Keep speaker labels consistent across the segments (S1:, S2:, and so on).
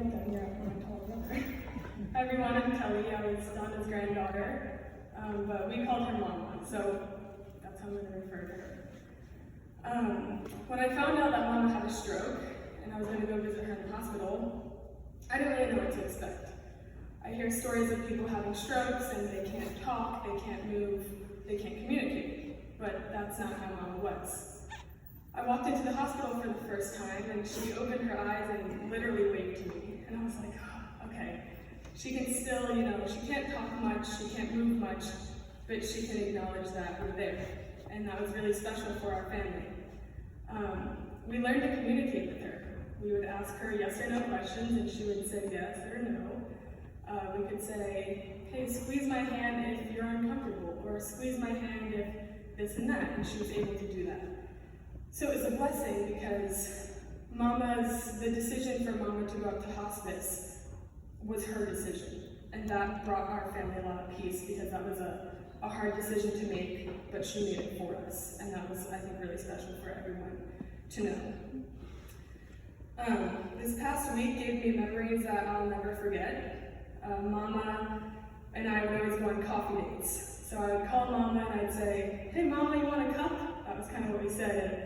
S1: write that here when I call her. Hi everyone, I'm Kelly. I was Donna's granddaughter, but we called her Mama, so that's how I'm going to refer to her. When I found out that Mama had a stroke and I was going to go visit her in the hospital, I didn't really know what to expect. I hear stories of people having strokes and they can't talk, they can't move, they can't communicate, but that's not how Mama was. I walked into the hospital for the first time and she opened her eyes and literally waved to me. And I was like, oh, okay. She can still, she can't talk much, she can't move much, but she can acknowledge that we're there. And that was really special for our family. We learned to communicate with her. We would ask her yes or no questions and she would say yes or no. We could say, hey, squeeze my hand if you're uncomfortable, or squeeze my hand if this and that, and she was able to do that. So it was a blessing because the decision for Mama to go up to hospice was her decision. And that brought our family a lot of peace because that was a hard decision to make, but she made it for us. And that was, I think, really special for everyone to know. This past week gave me memories that I'll never forget. Mama and I would always go on coffee dates. So I would call Mama and I'd say, hey Mama, you want a cup? That was kind of what we said.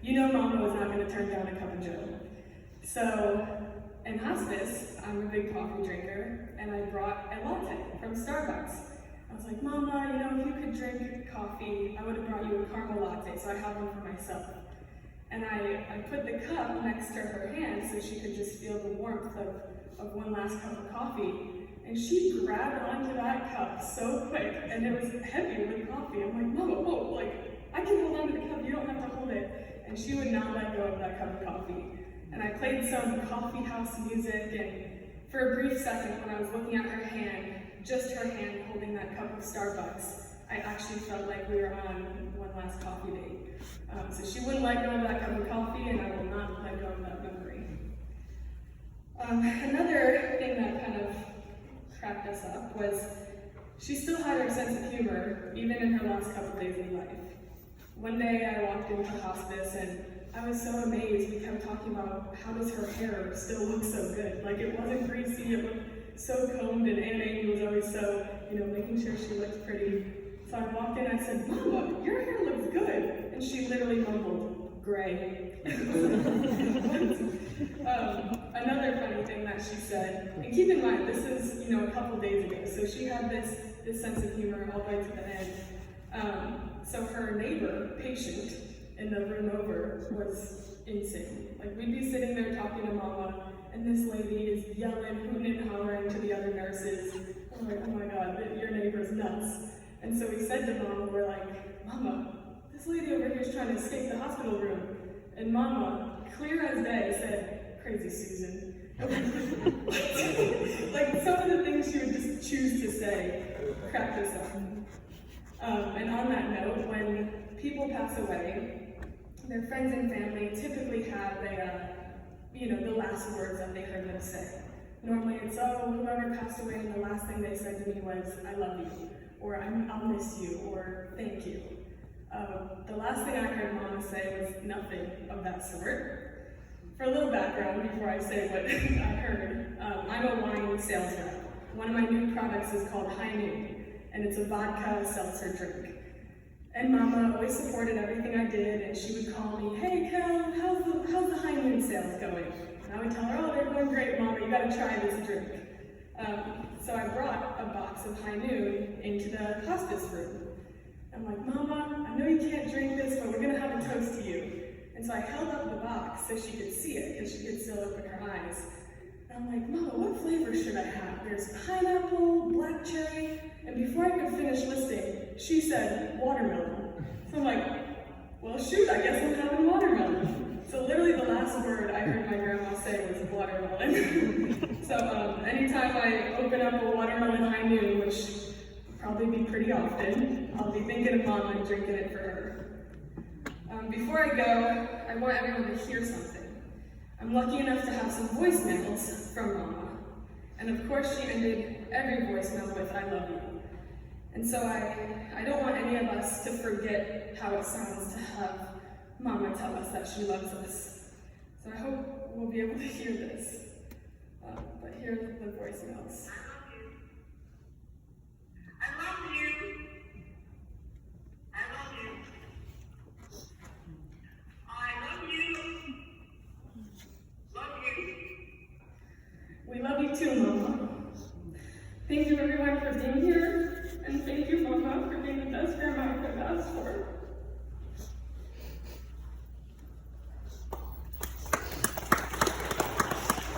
S1: And Mama was not going to turn down a cup of joe. So in hospice, I'm a big coffee drinker, and I brought a latte from Starbucks. I was like, Mama, if you could drink coffee, I would have brought you a caramel latte, so I have one for myself. And I put the cup next to her hand so she could just feel the warmth of one last cup of coffee. And she grabbed onto that cup so quick, and it was heavy with coffee. I'm like, Mama, whoa, I can hold on to the cup, you don't have to hold it. And she would not let go of that cup of coffee. And I played some coffee house music, and for a brief second when I was looking at her hand, just her hand holding that cup of Starbucks, I actually felt like we were on one last coffee date. So she wouldn't let go of that cup of coffee, and I will not let go of that memory. Another thing that kind of cracked us up was she still had her sense of humor, even in her last couple days of life. One day I walked into hospice and I was so amazed. We kept talking about how does her hair still look so good. Like it wasn't greasy, it looked so combed, and Aunt Amy was always so, making sure she looked pretty. So I walked in and I said, Mama, your hair looks good. And she literally mumbled, gray. Another funny thing that she said, and keep in mind, this is, a couple days ago, so she had this sense of humor all the way to the end. So her neighbor, patient, in the room over was insane. Like we'd be sitting there talking to Mama, and this lady is yelling, hooting and hollering to the other nurses. I'm like, oh my God, your neighbor's nuts. And so we said to Mama, we're like, Mama, this lady over here is trying to escape the hospital room. And Mama, clear as day, said, crazy Susan. Like some of the things she would just choose to say cracked us up. And on that note, when people pass away, their friends and family typically have the last words that they heard them say. Normally it's, oh, whoever passed away and the last thing they said to me was, I love you, or I'll miss you, or thank you. The last thing I heard Mama say was nothing of that sort. For a little background before I say what I heard, I'm a wine sales rep. One of my new products is called High Noon, and it's a vodka seltzer drink. And Mama always supported everything I did, and she would call me, hey Kel, how's the High Noon sales going? And I would tell her, oh, they're going great, Mama, you gotta try this drink. So I brought a box of High Noon into the hospice room. I'm like, Mama, I know you can't drink this, but we're gonna have a toast to you. And so I held up the box so she could see it, because she could still open her eyes. And I'm like, Mama, what flavor should I have? There's pineapple, black cherry, and before I could finish listing, she said, watermelon. So I'm like, well shoot, I guess I'm having watermelon. So literally the last word I heard my grandma say was watermelon. So anytime I open up a watermelon High Noon, which will probably be pretty often, I'll be thinking of Mama and drinking it for her. Before I go, I want everyone to hear something. I'm lucky enough to have some voicemails from Mama. And of course she ended every voicemail with, I love you. And so I don't want any of us to forget how it sounds to have Mama tell us that she loves us. So I hope we'll be able to hear this. But here are the voicemails.
S2: I love you. I love you. I love you. Love you.
S1: We love you too, Mama. Thank you everyone for being here, and thank you, Mama, for being the best grandma